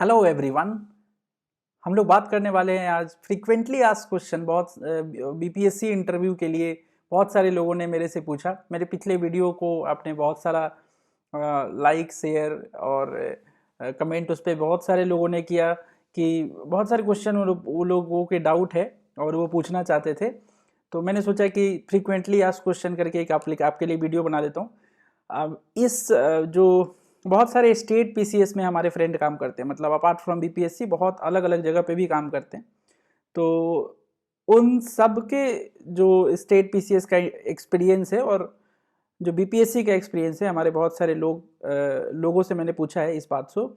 Hello everyone. हम लोग बात करने वाले हैं आज फ्रीक्वेंटली आस्क्ड क्वेश्चन। बहुत बीपीएससी इंटरव्यू के लिए बहुत सारे लोगों ने मेरे से पूछा। मेरे पिछले वीडियो को आपने बहुत सारा लाइक शेयर और कमेंट उस पर बहुत सारे लोगों ने किया कि बहुत सारे क्वेश्चन वो लोगों के डाउट है और वो पूछना चाहते थे। तो मैंने सोचा कि फ्रीक्वेंटली आस्क्ड क्वेश्चन करके एक आपके लिए वीडियो बना देता हूँ। अब जो बहुत सारे स्टेट पीसीएस में हमारे फ्रेंड काम करते हैं, मतलब अपार्ट फ्रॉम बीपीएससी बहुत अलग अलग जगह पे भी काम करते हैं। तो उन सब के जो स्टेट पीसीएस का एक्सपीरियंस है और जो बीपीएससी का एक्सपीरियंस है, हमारे बहुत सारे लोगों से मैंने पूछा है इस बात को।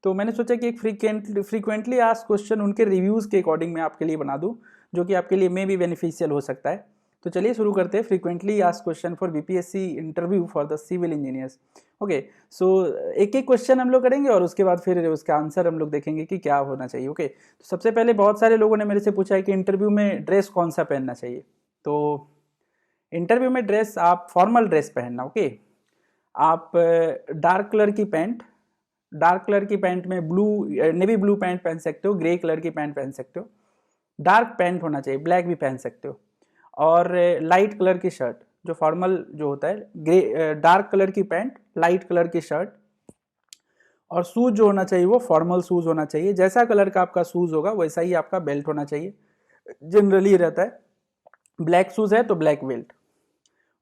तो मैंने सोचा कि एक फ्रीक्वेंटली आस्क्ड क्वेश्चन उनके रिव्यूज़ के अकॉर्डिंग मैं आपके लिए बना दूं, जो कि आपके लिए मे भी बेनिफिशियल हो सकता है। तो चलिए शुरू करते हैं। Frequently asked question for BPSC interview for the civil engineers. Okay, so एक एक क्वेश्चन हम लोग करेंगे और उसके बाद फिर उसका आंसर हम लोग देखेंगे कि क्या होना चाहिए। ओके, तो सबसे पहले बहुत सारे लोगों ने मेरे से पूछा है कि इंटरव्यू में ड्रेस कौन सा पहनना चाहिए। तो इंटरव्यू में ड्रेस आप फॉर्मल ड्रेस पहनना। ओके, आप डार्क कलर की पैंट में नेवी ब्लू पैंट पहन सकते हो, ग्रे कलर की पैंट पहन सकते हो, डार्क पैंट होना चाहिए, ब्लैक भी पहन सकते हो, और लाइट कलर की शर्ट जो फॉर्मल जो होता है, डार्क कलर की पैंट, लाइट कलर की शर्ट, और शूज जो होना चाहिए वो फॉर्मल शूज होना चाहिए। जैसा कलर का आपका शूज होगा वैसा ही आपका बेल्ट होना चाहिए। जनरली रहता है ब्लैक शूज है तो ब्लैक बेल्ट।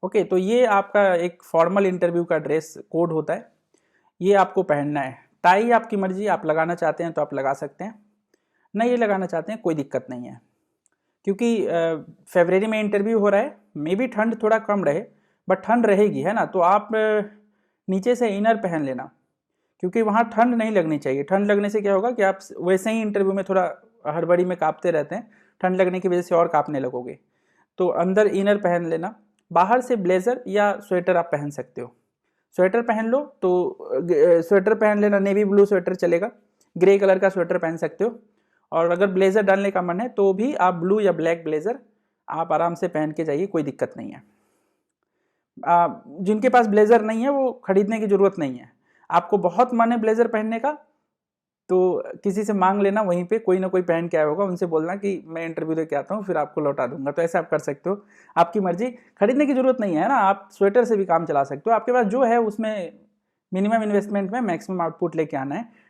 ओके, तो ये आपका एक फॉर्मल इंटरव्यू का ड्रेस कोड होता है, ये आपको पहनना है। टाई आपकी मर्जी, आप लगाना चाहते हैं तो आप लगा सकते हैं, नहीं लगाना चाहते हैं कोई दिक्कत नहीं है। क्योंकि फरवरी में इंटरव्यू हो रहा है, मे बी ठंड थोड़ा कम रहे, बट ठंड रहेगी, है ना। तो आप नीचे से इनर पहन लेना, क्योंकि वहाँ ठंड नहीं लगनी चाहिए। ठंड लगने से क्या होगा कि आप वैसे ही इंटरव्यू में थोड़ा हड़बड़ी में कांपते रहते हैं, ठंड लगने की वजह से और कांपने लगोगे। तो अंदर इनर पहन लेना, बाहर से ब्लेजर या स्वेटर आप पहन सकते हो। स्वेटर पहन लो तो स्वेटर पहन लेना, नेवी ब्लू स्वेटर चलेगा, ग्रे कलर का स्वेटर पहन सकते हो। और अगर ब्लेजर डालने का मन है तो भी आप ब्लू या ब्लैक ब्लेजर आप आराम से पहन के जाइए, कोई दिक्कत नहीं है। जिनके पास ब्लेजर नहीं है वो खरीदने की जरूरत नहीं है। आपको बहुत मन है ब्लेजर पहनने का तो किसी से मांग लेना, वहीं पे कोई ना कोई पहन के आया होगा, उनसे बोलना कि मैं इंटरव्यू दे के आता हूँ फिर आपको लौटा दूंगा। तो ऐसे आप कर सकते हो, आपकी मर्जी। खरीदने की जरूरत नहीं है ना, आप स्वेटर से भी काम चला सकते हो। आपके पास जो है उसमें मिनिमम इन्वेस्टमेंट में मैक्सिमम आउटपुट लेके आना है।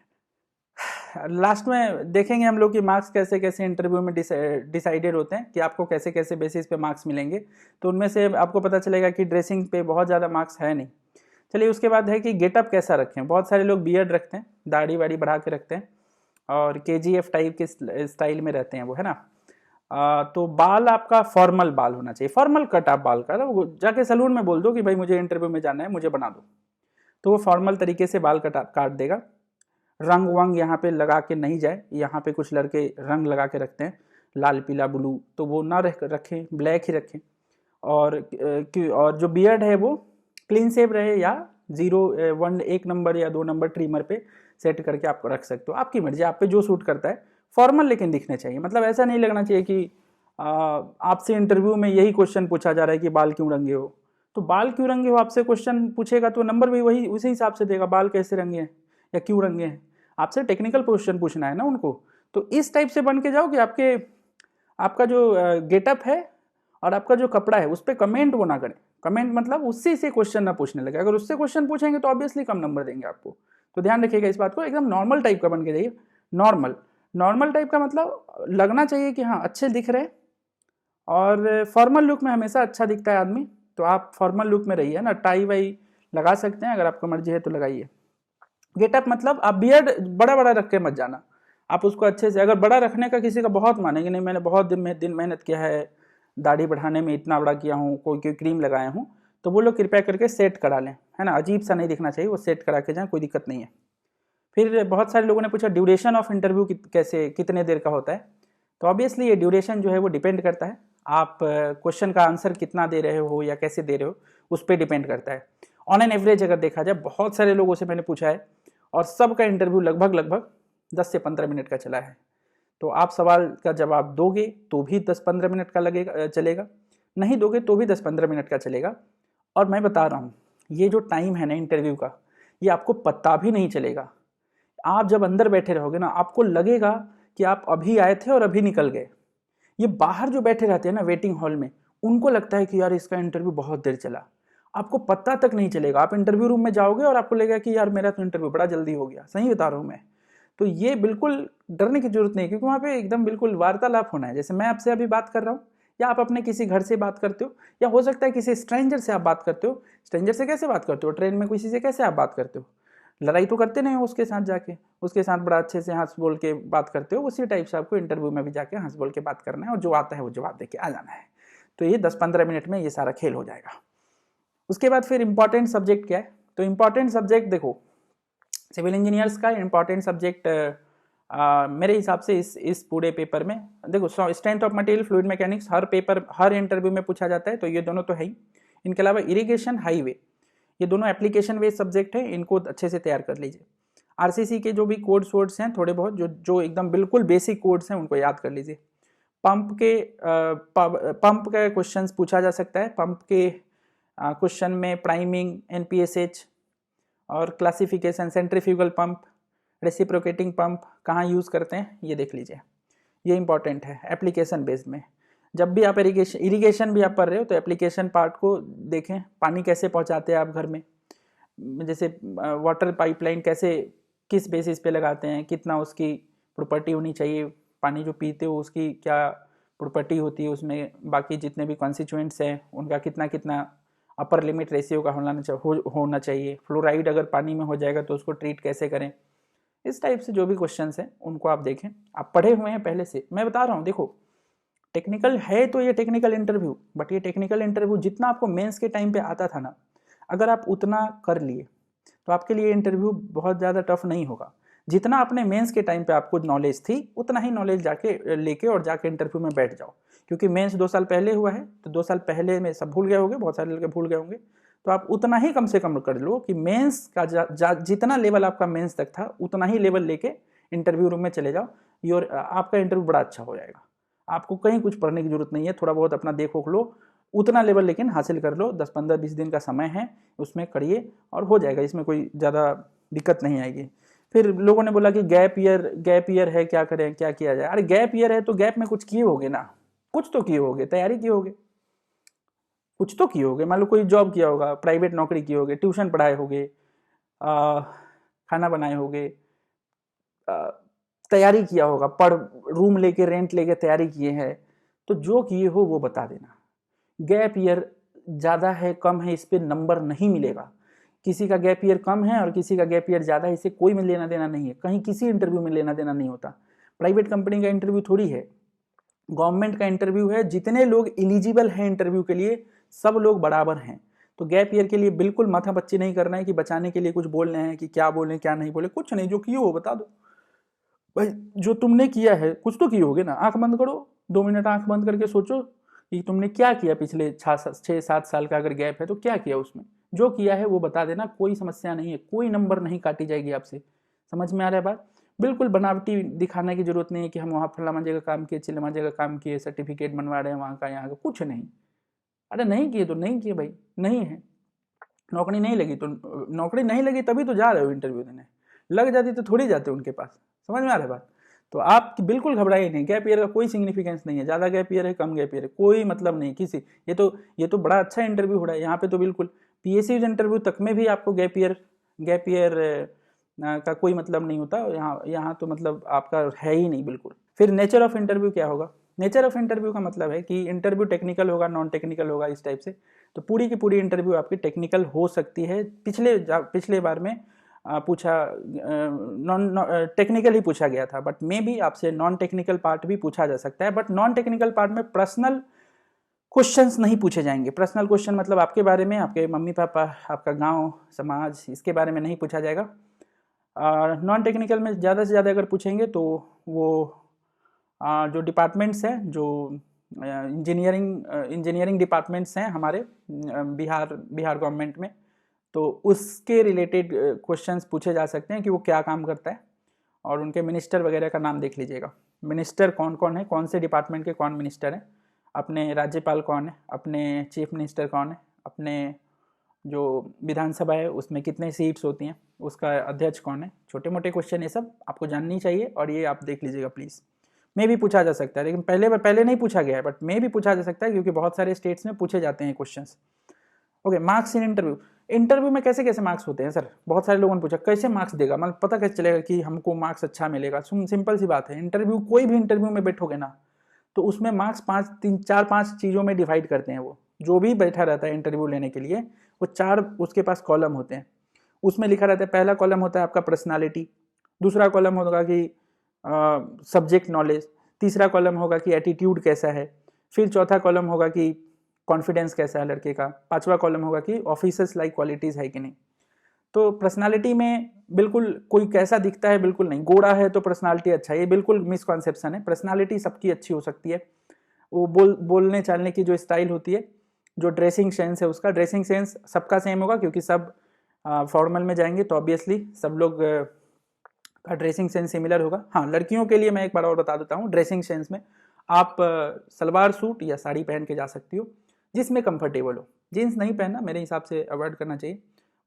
लास्ट में देखेंगे हम लोग कि मार्क्स कैसे कैसे इंटरव्यू में डिसाइडेड होते हैं, कि आपको कैसे कैसे बेसिस पे मार्क्स मिलेंगे। तो उनमें से आपको पता चलेगा कि ड्रेसिंग पे बहुत ज़्यादा मार्क्स है नहीं। चलिए, उसके बाद है कि गेटअप कैसा रखें। बहुत सारे लोग बियर्ड रखते हैं, दाढ़ी वाड़ी बढ़ा के रखते हैं और केजीएफ टाइप के स्टाइल में रहते हैं वो, है ना। तो बाल आपका फॉर्मल बाल होना चाहिए, फॉर्मल कट आप बाल का वो जाके सलून में बोल दो कि भाई मुझे इंटरव्यू में जाना है, मुझे बना दो, तो वो फॉर्मल तरीके से बाल काट देगा। रंग वंग यहाँ पे लगा के नहीं जाए, यहाँ पे कुछ लड़के रंग लगा के रखते हैं, लाल पीला ब्लू, तो वो ना रखें, ब्लैक ही रखें। और जो बियर्ड है वो क्लीन शेव रहे, या 1 नंबर या 2 नंबर ट्रिमर पे सेट करके आप रख सकते हो। आपकी मर्जी, आप पे जो सूट करता है। फॉर्मल लेकिन दिखने चाहिए, मतलब ऐसा नहीं लगना चाहिए कि आपसे इंटरव्यू में यही क्वेश्चन पूछा जा रहा है कि बाल क्यों रंगे हो। तो बाल क्यों रंगे हो आपसे क्वेश्चन पूछेगा तो नंबर भी वही उसी हिसाब से देगा, बाल कैसे रंगे हैं या क्यों रंगे हैं। आपसे टेक्निकल क्वेश्चन पूछना है ना उनको। तो इस टाइप से बन के जाओ कि आपका जो गेटअप है और आपका जो कपड़ा है उस पर कमेंट वो ना करें। कमेंट मतलब उससे से क्वेश्चन ना पूछने लगे। अगर उससे क्वेश्चन पूछेंगे तो ऑब्वियसली कम नंबर देंगे आपको। तो ध्यान रखिएगा इस बात को, एकदम नॉर्मल टाइप का बन के जाइए। नॉर्मल टाइप का मतलब लगना चाहिए कि हाँ अच्छे दिख रहे, और फॉर्मल लुक में हमेशा अच्छा दिखता है आदमी। तो आप फॉर्मल लुक में रहिए ना, टाई वाई लगा सकते हैं अगर आपको मर्जी है तो लगाइए। गेटअप मतलब आप बियर्ड बड़ा बड़ा रख के मत जाना, आप उसको अच्छे से, अगर बड़ा रखने का किसी का बहुत मानेंगे, नहीं मैंने बहुत दिन मेहनत किया है, दाढ़ी बढ़ाने में इतना बड़ा किया हूँ, कोई क्रीम लगाया हूँ, तो वो लोग कृपया करके सेट करा लें, है ना। अजीब सा नहीं दिखना चाहिए, वो सेट करा के जाएँ, कोई दिक्कत नहीं है। फिर बहुत सारे लोगों ने पूछा ड्यूरेशन ऑफ इंटरव्यू कैसे कितने देर का होता है। तो ऑब्वियसली ये ड्यूरेशन जो है वो डिपेंड करता है, आप क्वेश्चन का आंसर कितना दे रहे हो या कैसे दे रहे हो उस पर डिपेंड करता है। ऑन एन एवरेज अगर देखा जाए, बहुत सारे लोगों से मैंने पूछा है और सबका इंटरव्यू लगभग 10 से 15 मिनट का चला है। तो आप सवाल का जवाब दोगे तो भी 10-15 मिनट का चलेगा, नहीं दोगे तो भी 10-15 मिनट का चलेगा। और मैं बता रहा हूँ, ये जो टाइम है ना इंटरव्यू का, ये आपको पता भी नहीं चलेगा। आप जब अंदर बैठे रहोगे ना, आपको लगेगा कि आप अभी आए थे और अभी निकल गए। ये बाहर जो बैठे रहते हैं ना वेटिंग हॉल में, उनको लगता है कि यार इसका इंटरव्यू बहुत देर चला। आपको पता तक नहीं चलेगा, आप इंटरव्यू रूम में जाओगे और आपको लगेगा कि यार मेरा तो इंटरव्यू बड़ा जल्दी हो गया। सही बता रहा हूँ मैं। तो ये बिल्कुल डरने की जरूरत नहीं, क्योंकि वहाँ पे एकदम बिल्कुल वार्तालाप होना है। जैसे मैं आपसे अभी बात कर रहा हूँ, या आप अपने किसी घर से बात करते हो, या हो सकता है किसी स्ट्रेंजर से आप बात करते हो। स्ट्रेंजर से कैसे बात करते हो? ट्रेन में किसी से कैसे आप बात करते हो? लड़ाई तो करते नहीं हो उसके साथ जाके, उसके साथ बड़ा अच्छे से हंस बोल के बात करते हो। उसी टाइप से आपको इंटरव्यू में भी जाके हंस बोल के बात करना है, और जो आता है वो जवाब दे के आ जाना है। तो ये 10-15 मिनट में ये सारा खेल हो जाएगा। उसके बाद फिर इंपॉर्टेंट सब्जेक्ट क्या है? तो इंपॉर्टेंट सब्जेक्ट देखो, सिविल इंजीनियर्स का इंपॉर्टेंट सब्जेक्ट मेरे हिसाब से इस पूरे पेपर में देखो, strength of material, fluid mechanics her interview में पूछा जाता है, तो ये दोनों तो है ही। इनके अलावा इरिगेशन, हाईवे, ये दोनों एप्लीकेशन बेस्ड सब्जेक्ट है, इनको अच्छे से तैयार कर लीजिए। आरसीसी के जो भी कोड्स वोड्स हैं थोड़े बहुत, जो एकदम बिल्कुल बेसिक कोड्स हैं, उनको याद कर लीजिए। पंप का क्वेश्चंस पूछा जा सकता है। पंप के क्वेश्चन में प्राइमिंग, एनपीएसएच और classification, centrifugal pump, reciprocating pump कहाँ यूज़ करते हैं ये देख लीजिए। ये इंपॉर्टेंट है एप्लीकेशन बेस्ड में। जब भी आप इरिगेशन भी आप पढ़ रहे हो तो एप्लीकेशन पार्ट को देखें। पानी कैसे पहुंचाते हैं आप घर में, जैसे वाटर पाइपलाइन कैसे, किस बेसिस पे लगाते हैं, कितना उसकी प्रॉपर्टी होनी चाहिए, पानी जो पीते हो उसकी क्या प्रॉपर्टी होती है उसमें, बाकी जितने भी कॉन्स्टिट्यूएंट्स हैं उनका कितना कितना अपर लिमिट रेशियो का होना चाहिए। फ्लोराइड अगर पानी में हो जाएगा तो उसको ट्रीट कैसे करें। इस टाइप से जो भी क्वेश्चंस हैं उनको आप देखें। आप पढ़े हुए हैं पहले से, मैं बता रहा हूँ। देखो टेक्निकल है तो ये टेक्निकल इंटरव्यू, बट ये टेक्निकल इंटरव्यू जितना आपको मेंस के टाइम पे आता था ना, अगर आप उतना कर लिए तो आपके लिए इंटरव्यू बहुत ज़्यादा टफ नहीं होगा। जितना अपने मेंस के टाइम पे आपको नॉलेज थी, उतना ही नॉलेज जाके लेके और जाके इंटरव्यू में बैठ जाओ। क्योंकि मेंस 2 साल पहले हुआ है, तो 2 साल पहले में सब भूल गए होंगे, बहुत सारे लड़के भूल गए होंगे। तो आप उतना ही कम से कम कर लो कि मेंस का जितना लेवल आपका मेंस तक था, उतना ही लेवल लेके इंटरव्यू रूम में चले जाओ। आपका इंटरव्यू बड़ा अच्छा हो जाएगा। आपको कहीं कुछ पढ़ने की जरूरत नहीं है, थोड़ा बहुत अपना देखो लो, उतना लेवल लेकिन हासिल कर लो। 10-15-20 दिन का समय है, उसमें करिए और हो जाएगा। इसमें कोई ज़्यादा दिक्कत नहीं आएगी। फिर लोगों ने बोला कि गैप ईयर है, क्या करें, क्या किया जाए। अरे गैप ईयर है तो गैप में कुछ किए होगे ना, कुछ तो किए होगे, तैयारी किए होगे, कुछ तो किए होगे। मान लो कोई जॉब किया होगा, प्राइवेट नौकरी किए होगे, ट्यूशन पढ़ाए होगे, खाना बनाए होगे, तैयारी किया होगा, रूम लेके रेंट लेके तैयारी किए हैं। तो जो किए हो वो बता देना। गैप ईयर ज़्यादा है कम है इस पर नंबर नहीं मिलेगा। किसी का गैप ईयर कम है और किसी का गैप ईयर ज़्यादा है, इससे कोई में लेना देना नहीं है। कहीं किसी इंटरव्यू में लेना देना नहीं होता। प्राइवेट कंपनी का इंटरव्यू थोड़ी है, गवर्नमेंट का इंटरव्यू है। जितने लोग एलिजिबल हैं इंटरव्यू के लिए, सब लोग बराबर हैं। तो गैप ईयर के लिए बिल्कुल माथा पच्ची नहीं करना है कि बचाने के लिए कुछ बोल रहे हैं कि क्या बोलें क्या नहीं बोले। कुछ नहीं, जो किए हो बता दो भाई। जो तुमने किया है कुछ तो किए होगे ना। आंख बंद करो, 2 मिनट आंख बंद करके सोचो कि तुमने क्या किया पिछले 6-7 साल का। अगर गैप है तो क्या किया, उसमें जो किया है वो बता देना। कोई समस्या नहीं है, कोई नंबर नहीं काटी जाएगी आपसे। समझ में आ रहा है बात? बिल्कुल बनावटी दिखाने की जरूरत नहीं है कि हम वहाँ फलाना जगह काम किए, चिल्मा जगह काम किए, सर्टिफिकेट बनवा रहे हैं वहाँ का यहाँ का। कुछ नहीं। अरे नहीं किए तो नहीं किए भाई, नहीं है। नौकरी नहीं लगी तो नौकरी नहीं लगी, तभी तो जा रहे हो इंटरव्यू देने। लग जाती तो थोड़ी जाते उनके पास। समझ में आ रहा है बात? तो आप बिल्कुल घबराइए नहीं। गैप ईयर का कोई सिग्निफिकेंस नहीं है। ज़्यादा गैप ईयर है, कम गैप ईयर है, कोई मतलब नहीं किसी। ये तो बड़ा अच्छा इंटरव्यू हो रहा है यहाँ पे। तो बिल्कुल पीएससी इंटरव्यू तक में भी आपको गैप ईयर का कोई मतलब नहीं होता। यहाँ तो मतलब आपका है ही नहीं बिल्कुल। फिर नेचर ऑफ इंटरव्यू क्या होगा? नेचर ऑफ इंटरव्यू का मतलब है कि इंटरव्यू टेक्निकल होगा, नॉन टेक्निकल होगा, इस टाइप से। तो पूरी की पूरी इंटरव्यू आपकी टेक्निकल हो सकती है। पिछले बार में पूछा नॉन टेक्निकल ही पूछा गया था, बट मे भी आपसे नॉन टेक्निकल पार्ट भी पूछा जा सकता है। बट नॉन टेक्निकल पार्ट में पर्सनल क्वेश्चंस नहीं पूछे जाएंगे। पर्सनल क्वेश्चन मतलब आपके बारे में, आपके मम्मी पापा, आपका गांव, समाज, इसके बारे में नहीं पूछा जाएगा। नॉन टेक्निकल में ज़्यादा से ज़्यादा अगर पूछेंगे तो वो जो डिपार्टमेंट्स हैं, जो इंजीनियरिंग डिपार्टमेंट्स हैं हमारे बिहार गवर्नमेंट में, तो उसके रिलेटेड क्वेश्चंस पूछे जा सकते हैं कि वो क्या काम करता है। और उनके मिनिस्टर वगैरह का नाम देख लीजिएगा। मिनिस्टर कौन कौन है, कौन से डिपार्टमेंट के कौन मिनिस्टर हैं, अपने राज्यपाल कौन है, अपने चीफ मिनिस्टर कौन है, अपने जो विधानसभा है उसमें कितने सीट्स होती हैं, उसका अध्यक्ष कौन है, छोटे मोटे क्वेश्चन ये सब आपको जाननी चाहिए और ये आप देख लीजिएगा प्लीज़। में भी पूछा जा सकता है, लेकिन पहले नहीं पूछा गया है, बट में भी पूछा जा सकता है क्योंकि बहुत सारे स्टेट्स में पूछे जाते हैं questions. Okay, marks in interview. Interview में कैसे कैसे मार्क्स होते हैं सर? बहुत सारे लोगों ने पूछा कैसे मार्क्स देगा, मतलब पता कैसे चलेगा कि हमको मार्क्स अच्छा मिलेगा? सिंपल सी बात है, इंटरव्यू कोई भी इंटरव्यू में बैठोगे ना तो उसमें मार्क्स 4-5 चीज़ों में डिवाइड करते हैं। वो जो भी बैठा रहता है इंटरव्यू लेने के लिए वो 4 उसके पास कॉलम होते हैं। उसमें लिखा रहता है, पहला कॉलम होता है आपका पर्सनालिटी, दूसरा कॉलम होगा कि सब्जेक्ट नॉलेज, तीसरा कॉलम होगा कि एटीट्यूड कैसा है, फिर चौथा कॉलम होगा कि कॉन्फिडेंस कैसा है लड़के का, पांचवा कॉलम होगा कि ऑफिसर्स लाइक क्वालिटीज़ है कि नहीं। तो पर्सनालिटी में बिल्कुल कोई कैसा दिखता है बिल्कुल नहीं, गोरा है तो पर्सनालिटी अच्छा है, ये बिल्कुल मिसकॉन्सेप्शन है। पर्सनालिटी सबकी अच्छी हो सकती है, वो बोलने चालने की जो स्टाइल होती है, जो ड्रेसिंग सेंस है उसका, ड्रेसिंग सेंस सबका सेम होगा क्योंकि सब फॉर्मल में जाएंगे तो ऑब्वियसली सब लोग का ड्रेसिंग सेंस सिमिलर होगा। हाँ, लड़कियों के लिए मैं एक बार और बता देता हूँ, ड्रेसिंग सेंस में आप सलवार सूट या साड़ी पहन के जा सकती हो जिसमें कंफर्टेबल हो। जीन्स नहीं पहनना, मेरे हिसाब से अवॉइड करना चाहिए,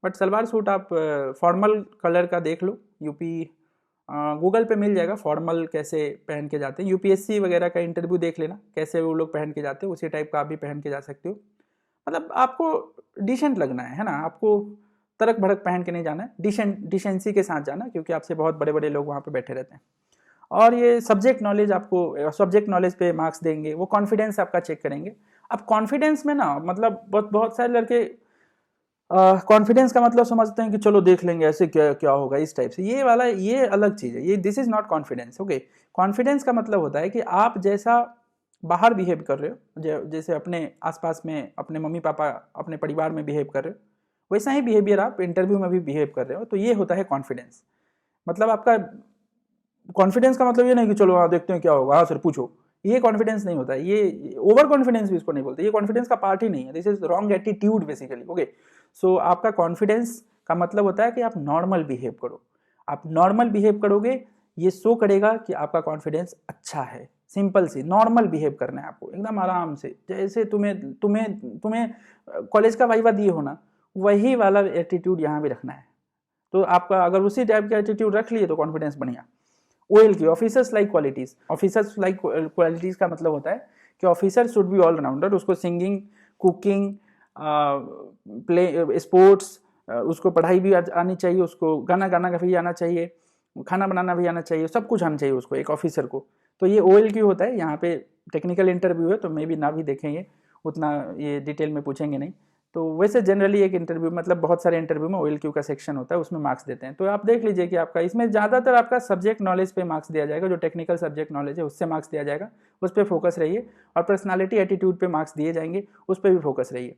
बट सलवार सूट आप फॉर्मल कलर का देख लो। यूपी गूगल पे मिल जाएगा फॉर्मल कैसे पहन के जाते हैं। यूपीएससी वगैरह का इंटरव्यू देख लेना कैसे वो लोग पहन के जाते हैं, उसी टाइप का आप भी पहन के जा सकते हो। मतलब आपको डिसेंट लगना है ना, आपको तड़क भड़क पहन के नहीं जाना है, डिसेंसी के साथ जाना, क्योंकि आपसे बहुत बड़े बड़े लोग वहाँ पे बैठे रहते हैं। और ये सब्जेक्ट नॉलेज, आपको सब्जेक्ट नॉलेज पे मार्क्स देंगे, वो कॉन्फिडेंस आपका चेक करेंगे। अब कॉन्फिडेंस में ना मतलब बहुत सारे लड़के कॉन्फिडेंस का मतलब समझते हैं कि चलो देख लेंगे ऐसे क्या क्या होगा, इस टाइप से। ये वाला ये अलग चीज़ है, ये this is not confidence. Okay, confidence का मतलब होता है कि आप जैसा बाहर बिहेव कर रहे हो, जैसे अपने आसपास में अपने मम्मी पापा अपने परिवार में बिहेव कर रहे हो, वैसा ही बिहेवियर आप इंटरव्यू में भी बिहेव कर रहे हो, तो ये होता है कॉन्फिडेंस। मतलब आपका कॉन्फिडेंस का मतलब ये नहीं कि चलो हाँ देखते हैं क्या होगा, हाँ सर पूछो, ये कॉन्फिडेंस नहीं होता है। ये ओवर कॉन्फिडेंस भी इसको नहीं बोलते, ये कॉन्फिडेंस का पार्ट ही नहीं है, this is wrong attitude basically. Okay, so आपका कॉन्फिडेंस का मतलब होता है कि आप नॉर्मल बिहेव करो। आप नॉर्मल बिहेव करोगे, ये शो करेगा कि आपका कॉन्फिडेंस अच्छा है। सिंपल सी नॉर्मल बिहेव करना है आपको, एकदम आराम से, जैसे तुम्हें तुम्हें तुम्हें कॉलेज का वाइवा दिए हो ना, वही वाला एटीट्यूड यहाँ भी रखना है। तो आपका अगर उसी टाइप का एटीट्यूड रख लिए तो कॉन्फिडेंस बढ़िया। ओएल की officers like qualities, officers like qualities का मतलब होता है कि officer should be all rounder, उसको सिंगिंग, कुकिंग, प्ले, स्पोर्ट्स, उसको पढ़ाई भी आनी चाहिए, उसको गाना गाना भी आना चाहिए, खाना बनाना भी आना चाहिए, सब कुछ आना चाहिए उसको, एक ऑफिसर को। तो ये ओएल की होता है। यहाँ पे टेक्निकल इंटरव्यू है तो मे भी ना भी देखेंगे उतना, ये डिटेल में पूछेंगे नहीं। तो वैसे जनरली एक इंटरव्यू मतलब बहुत सारे इंटरव्यू में OLQ का सेक्शन होता है, उसमें मार्क्स देते हैं। तो आप देख लीजिए कि आपका इसमें ज़्यादातर आपका सब्जेक्ट नॉलेज पे मार्क्स दिया जाएगा, जो टेक्निकल सब्जेक्ट नॉलेज है उससे मार्क्स दिया जाएगा, उस पर फोकस रहिए। और पर्सनालिटी एटीट्यूड पे मार्क्स दिए जाएंगे, उस पर भी फोकस रहिए।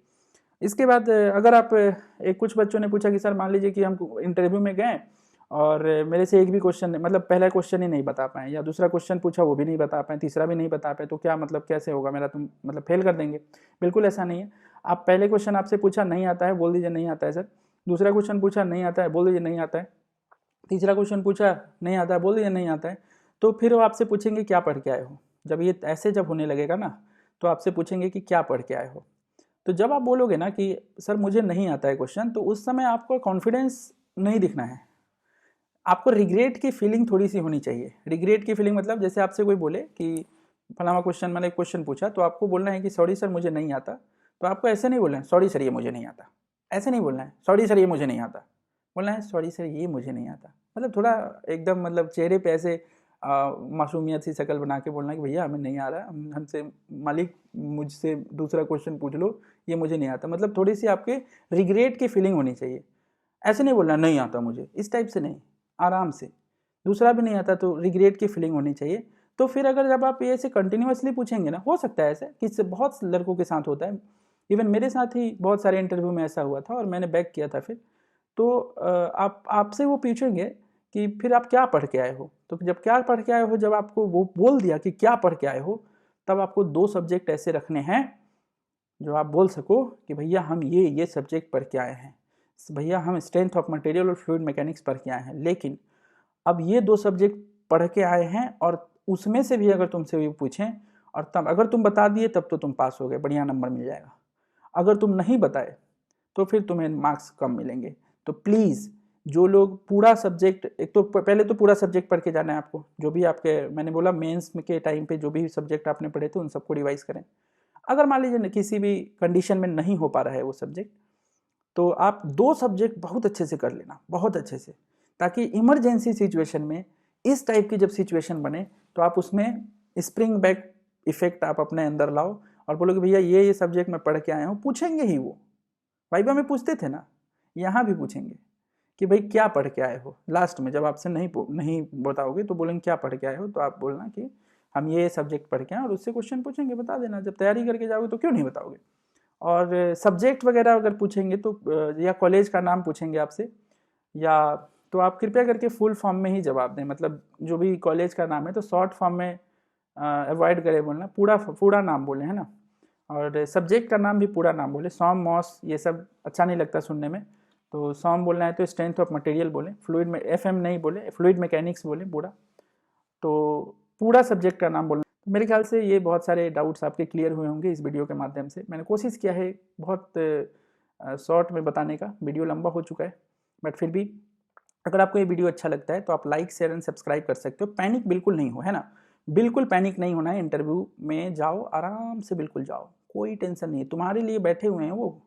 इसके बाद अगर आप एक कुछ बच्चों ने पूछा कि सर मान लीजिए कि हम इंटरव्यू में गए और मेरे से एक भी क्वेश्चन मतलब पहला क्वेश्चन ही नहीं बता पाए, या दूसरा क्वेश्चन पूछा वो भी नहीं बता पाए, तीसरा भी नहीं बता पाए, तो क्या मतलब कैसे होगा मेरा, तुम मतलब फेल कर देंगे? बिल्कुल ऐसा नहीं है। आप पहले क्वेश्चन आपसे पूछा नहीं आता है, बोल दीजिए नहीं आता है सर। दूसरा क्वेश्चन पूछा नहीं आता है, बोल दीजिए नहीं आता है। तीसरा क्वेश्चन पूछा नहीं आता है, बोल दीजिए नहीं आता है। तो फिर वो आपसे पूछेंगे क्या पढ़ के आए हो। जब ये ऐसे जब होने लगेगा ना तो आपसे पूछेंगे कि क्या पढ़ के आए हो। तो जब आप बोलोगे ना कि सर मुझे नहीं आता है क्वेश्चन, तो उस समय आपको कॉन्फिडेंस नहीं दिखना है, आपको रिग्रेट की फीलिंग थोड़ी सी होनी चाहिए। रिग्रेट की फीलिंग मतलब जैसे आपसे कोई बोले कि फलाना क्वेश्चन, मैंने क्वेश्चन पूछा तो आपको बोलना है कि सॉरी सर मुझे नहीं आता। तो आपको ऐसे नहीं बोलना है सॉरी सर ये मुझे नहीं आता, ऐसे नहीं बोलना है सॉरी सर ये मुझे नहीं आता, बोलना है सॉरी सर ये मुझे नहीं आता। मतलब थोड़ा एकदम मतलब चेहरे पे ऐसे मासूमियत सी शक्ल बना के बोलना कि भैया हमें नहीं आ रहा, हमसे मालिक मुझसे दूसरा क्वेश्चन पूछ लो, ये मुझे नहीं आता। मतलब थोड़ी सी आपके रिग्रेट की फीलिंग होनी चाहिए। ऐसे नहीं बोलना नहीं आता मुझे, इस टाइप से नहीं, आराम से। दूसरा भी नहीं आता तो रिग्रेट की फीलिंग होनी चाहिए। तो फिर अगर जब आप ये ऐसे कंटिन्यूसली पूछेंगे ना, हो सकता है ऐसे कि बहुत लड़कों के साथ होता है, इवन मेरे साथ ही बहुत सारे इंटरव्यू में ऐसा हुआ था और मैंने बैक किया था फिर। तो आपसे वो पूछेंगे कि फिर आप क्या पढ़ के आए हो। तो जब क्या पढ़ के आए हो, जब आपको वो बोल दिया कि क्या पढ़ के आए हो, तब आपको 2 सब्जेक्ट ऐसे रखने हैं जो आप बोल सको कि भैया हम ये सब्जेक्ट पढ़ के आए हैं, भैया हम स्ट्रेंथ ऑफ मटेरियल और फ्लूइड मैकेनिक्स पढ़ के आए हैं, लेकिन अब ये 2 सब्जेक्ट पढ़ के आए हैं और उसमें से भी अगर तुमसे भी पूछें और तब अगर तुम बता दिए तब तो तुम पास हो गए, बढ़िया नंबर मिल जाएगा। अगर तुम नहीं बताए तो फिर तुम्हें मार्क्स कम मिलेंगे। तो प्लीज़ जो लोग पूरा सब्जेक्ट, एक तो पहले तो पूरा सब्जेक्ट पढ़ के जाना है आपको, जो भी आपके, मैंने बोला मेंस के टाइम पे जो भी सब्जेक्ट आपने पढ़े थे उन सबको रिवाइज करें। अगर मान लीजिए किसी भी कंडीशन में नहीं हो पा रहा है वो सब्जेक्ट, तो आप 2 सब्जेक्ट बहुत अच्छे से कर लेना, बहुत अच्छे से, ताकि इमरजेंसी सिचुएशन में, इस टाइप की जब सिचुएशन बने तो आप उसमें स्प्रिंग बैक इफेक्ट आप अपने अंदर लाओ और बोलो कि भैया ये सब्जेक्ट मैं पढ़ के आया हूँ। पूछेंगे ही वो, वाइवा में पूछते थे ना, यहाँ भी पूछेंगे कि भाई क्या पढ़ के आए हो। लास्ट में जब आपसे नहीं बताओगे तो बोलेंगे क्या पढ़ के आए हो, तो आप बोलना कि हम ये सब्जेक्ट पढ़ के आए, और उससे क्वेश्चन पूछेंगे, बता देना। जब तैयारी करके जाओगे तो क्यों नहीं बताओगे। और सब्जेक्ट वगैरह अगर पूछेंगे तो या कॉलेज का नाम पूछेंगे आपसे, या तो आप कृपया करके फुल फॉर्म में ही जवाब दें। मतलब जो भी कॉलेज का नाम है तो शॉर्ट फॉर्म में अवॉइड करें बोलना, पूरा नाम बोलें, है ना। और सब्जेक्ट का नाम भी पूरा नाम बोले। सॉम, मॉस, ये सब अच्छा नहीं लगता सुनने में, तो सॉम बोलना है तो स्ट्रेंथ ऑफ मटेरियल बोलें, फ्लूइड में FM नहीं बोले, फ्लूइड मैकेनिक्स बोलें पूरा। तो पूरा सब्जेक्ट का नाम बोलना। तो मेरे ख्याल से ये बहुत सारे डाउट्स आपके क्लियर हुए होंगे इस वीडियो के माध्यम से। मैंने कोशिश किया है बहुत शॉर्ट में बताने का, वीडियो लंबा हो चुका है, बट फिर भी अगर आपको ये वीडियो अच्छा लगता है तो आप लाइक, शेयर एंड सब्सक्राइब कर सकते हो। पैनिक बिल्कुल नहीं हो, है ना, बिल्कुल पैनिक नहीं होना है। इंटरव्यू में जाओ आराम से, बिल्कुल जाओ, कोई टेंशन नहीं है। तुम्हारे लिए बैठे हुए हैं वो,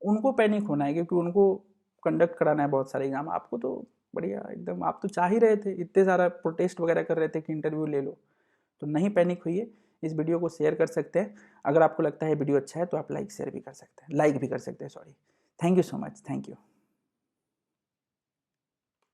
उनको पैनिक होना है क्योंकि उनको कंडक्ट कराना है बहुत सारे एग्जाम। आपको तो बढ़िया एकदम, आप तो चाह ही रहे थे, इतने सारा प्रोटेस्ट वगैरह कर रहे थे कि इंटरव्यू ले लो। तो नहीं पैनिक हुई है। इस वीडियो को शेयर कर सकते हैं। अगर आपको लगता है वीडियो अच्छा है तो आप लाइक भी कर सकते हैं, sorry. Thank you so much, thank you.